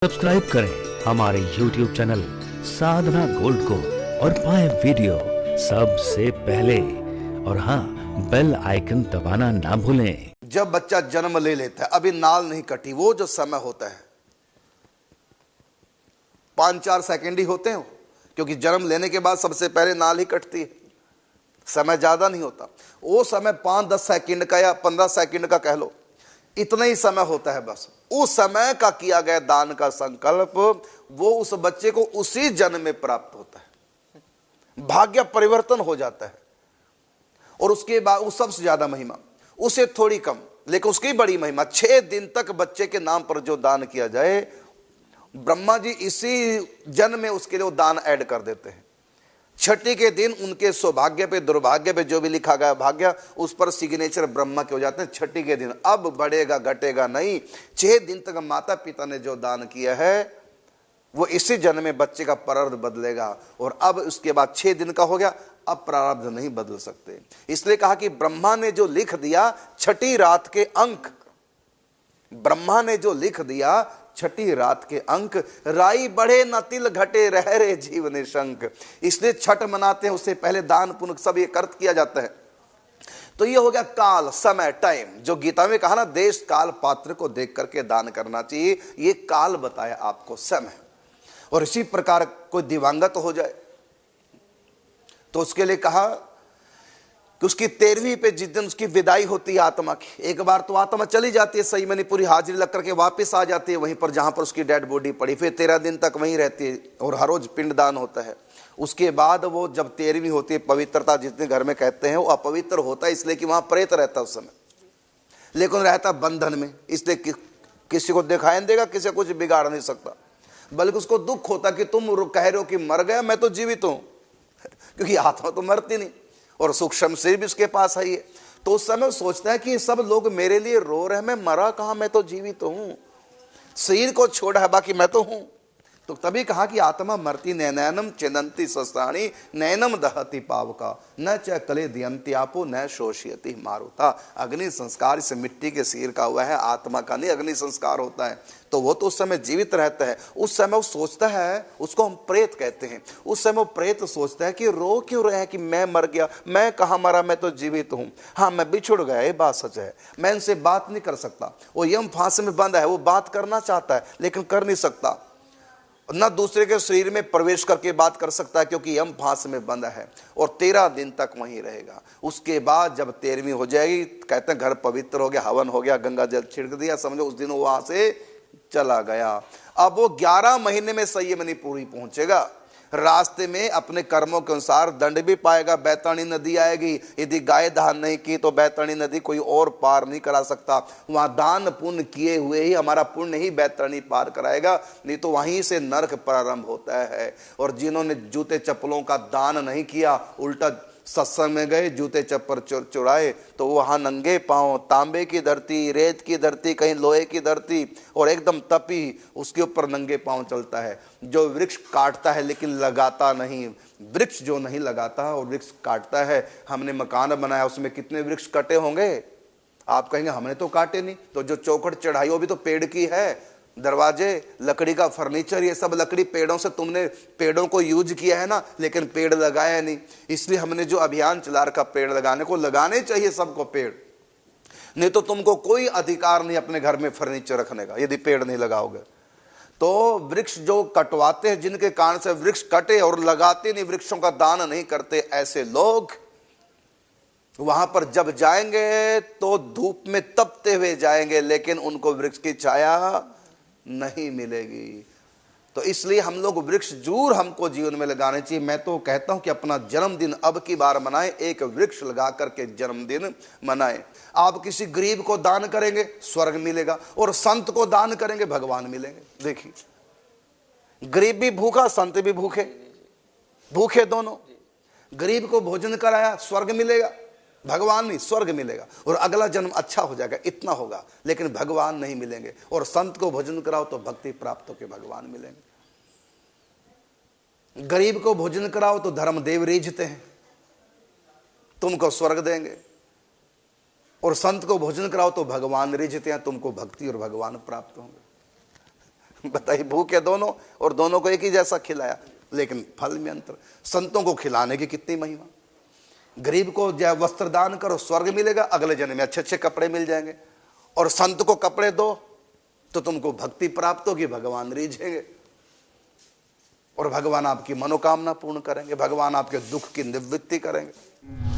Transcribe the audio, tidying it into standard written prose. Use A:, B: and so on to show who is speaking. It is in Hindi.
A: सब्सक्राइब करें हमारे YouTube चैनल साधना गोल्ड को और पाएं वीडियो सबसे पहले। और हाँ, बेल आइकन दबाना ना भूलें।
B: जब बच्चा जन्म ले लेता है, अभी नाल नहीं कटी, वो जो समय होता है 5-4 सेकंड ही होते हैं, क्योंकि जन्म लेने के बाद सबसे पहले नाल ही कटती है, समय ज्यादा नहीं होता। वो समय 5-10 सेकंड का या 15 सेकंड का कह लो, इतना ही समय होता है। बस उस समय का किया गया दान का संकल्प वो उस बच्चे को उसी जन्म में प्राप्त होता है, भाग्य परिवर्तन हो जाता है। और उसके बाद उस सबसे ज्यादा महिमा, उसे थोड़ी कम लेकिन उसकी बड़ी महिमा, 6 दिन तक बच्चे के नाम पर जो दान किया जाए, ब्रह्मा जी इसी जन्म में उसके लिए वो दान ऐड कर देते हैं। छठी के दिन उनके सौभाग्य पे दुर्भाग्य पे जो भी लिखा गया भाग्य, उस पर सिग्नेचर ब्रह्मा के हो जाते हैं। छठी के दिन अब बढ़ेगा घटेगा नहीं, 6 दिन तक माता पिता ने जो दान किया है वो इसी जन्म में बच्चे का प्रारब्ध बदलेगा। और अब उसके बाद 6 दिन का हो गया, अब प्रारब्ध नहीं बदल सकते। इसलिए कहा कि ब्रह्मा ने जो लिख दिया छठी रात के अंक, ब्रह्मा ने जो लिख दिया छठी रात के अंक, राई बढ़े न तिल घटे रह रे जीवन शंक। इसलिए छठ मनाते हैं, उससे पहले दान पुण्य सब ये कर्त किया जाता है। तो ये हो गया काल, समय, टाइम, जो गीता में कहा ना, देश काल पात्र को देख करके दान करना चाहिए, ये काल बताया आपको, समय। और इसी प्रकार कोई दिवंगत हो जाए तो उसके लिए कहा कि उसकी 13वीं पे जिस दिन उसकी विदाई होती है आत्मा की, एक बार तो आत्मा चली जाती है सही में, पूरी हाजिरी लग करके वापस आ जाती है वहीं पर जहां पर उसकी डेड बॉडी पड़ी, फिर 13 दिन तक वहीं रहती है और हर रोज पिंडदान होता है। उसके बाद वो जब 13वीं होती है, पवित्रता जितने घर में कहते हैं, वो अपवित्र होता है इसलिए कि वहां प्रेत रहता है उस समय, लेकिन रहता बंधन में, इसलिए किसी को दिखाई नहीं देगा, किसी को कुछ बिगाड़ नहीं सकता। बल्कि उसको दुख होता कि तुम कह रहे हो कि मर गया, मैं तो जीवित हूं, क्योंकि आत्मा तो मरती नहीं और सूक्ष्म शरीर भी उसके पास है। ये तो उस समय सोचता है कि सब लोग मेरे लिए रो रहे हैं, मैं मरा कहां, मैं तो जीवित हूं, शरीर को छोड़ा है, बाकी मैं तो हूं। तो तभी कहा कि आत्मा मरती नैनम चिनंती सस्तानी नैनम दहति पावका न च कले दियंती आपो न शोषयति मारुता। अग्नि संस्कार इस मिट्टी के शरीर का हुआ है, आत्मा का नहीं अग्नि संस्कार होता है। तो वो तो उस समय जीवित रहता है, उस समय वो सोचता है, उसको हम प्रेत कहते हैं, उस समय वो प्रेत सोचता है कि रो क्यों रहे हैं कि मैं मर गया, मैं कहाँ मरा, मैं तो जीवित हूँ। हाँ, मैं बिछुड़ गया, ये बात सच है, मैं इनसे बात नहीं कर सकता। वो यम फांसी में बंद है, वो बात करना चाहता है लेकिन कर नहीं सकता, न दूसरे के शरीर में प्रवेश करके बात कर सकता है क्योंकि यम फांस में बंद है, और 13 दिन तक वहीं रहेगा। उसके बाद जब 13वीं हो जाएगी, कहते हैं घर पवित्र हो गया, हवन हो गया, गंगा जल छिड़क दिया, समझो उस दिन वो वहां से चला गया। अब वो 11 महीने में संयमनी पूरी पहुंचेगा, रास्ते में अपने कर्मों के अनुसार दंड भी पाएगा। बैतरणी नदी आएगी, यदि गाय दान नहीं की तो बैतरणी नदी कोई और पार नहीं करा सकता, वहां दान पुण्य किए हुए ही हमारा पुण्य ही बैतरणी पार कराएगा, नहीं तो वहीं से नरक प्रारंभ होता है। और जिन्होंने जूते चप्पलों का दान नहीं किया, उल्टा सत्संग में गए, जूते चप्पल चुराए, तो वहां नंगे पांव, तांबे की धरती, रेत की धरती, कहीं लोहे की धरती, और एकदम तपी, उसके ऊपर नंगे पांव चलता है। जो वृक्ष काटता है लेकिन लगाता नहीं, वृक्ष जो नहीं लगाता और वृक्ष काटता है। हमने मकान बनाया, उसमें कितने वृक्ष कटे होंगे, आप कहेंगे हमने तो काटे नहीं। तो जो चौखट चढ़ाई वो भी तो पेड़ की है, दरवाजे, लकड़ी का फर्नीचर, ये सब लकड़ी पेड़ों से, तुमने पेड़ों को यूज किया है ना, लेकिन पेड़ लगाया नहीं। इसलिए हमने जो अभियान चला रखा पेड़ लगाने को, लगाने चाहिए सबको पेड़, नहीं तो तुमको कोई अधिकार नहीं अपने घर में फर्नीचर रखने का यदि पेड़ नहीं लगाओगे। तो वृक्ष जो कटवाते हैं, जिनके कारण से वृक्ष कटे और लगाते नहीं, वृक्षों का दान नहीं करते, ऐसे लोग वहां पर जब जाएंगे तो धूप में तपते हुए जाएंगे, लेकिन उनको वृक्ष की छाया नहीं मिलेगी। तो इसलिए हम लोग वृक्ष जरूर हमको जीवन में लगाने चाहिए। मैं तो कहता हूं कि अपना जन्मदिन अब की बार मनाएं, एक वृक्ष लगा करके जन्मदिन मनाएं। आप किसी गरीब को दान करेंगे, स्वर्ग मिलेगा, और संत को दान करेंगे, भगवान मिलेंगे। देखिए, गरीब भी भूखा, संत भी भूखे, भूखे दोनों। गरीब को भोजन कराया, स्वर्ग मिलेगा, भगवान नहीं, स्वर्ग मिलेगा, और अगला जन्म अच्छा हो जाएगा, इतना होगा, लेकिन भगवान नहीं मिलेंगे। और संत को भोजन कराओ तो भक्ति प्राप्त होकर भगवान मिलेंगे। गरीब को भोजन कराओ तो धर्मदेव रीझते हैं, तुमको स्वर्ग देंगे, और संत को भोजन कराओ तो भगवान रीझते हैं, तुमको भक्ति और भगवान प्राप्त होंगे। बताइए, भूखे दोनों और दोनों को एक ही जैसा खिलाया, लेकिन फल में अंतर। संतों को खिलाने की कितनी महिमा। गरीब को जब वस्त्र दान करो स्वर्ग मिलेगा, अगले जन्म में अच्छे अच्छे कपड़े मिल जाएंगे। और संत को कपड़े दो तो तुमको भक्ति प्राप्त होगी, भगवान रीझेंगे और भगवान आपकी मनोकामना पूर्ण करेंगे, भगवान आपके दुख की निवृत्ति करेंगे।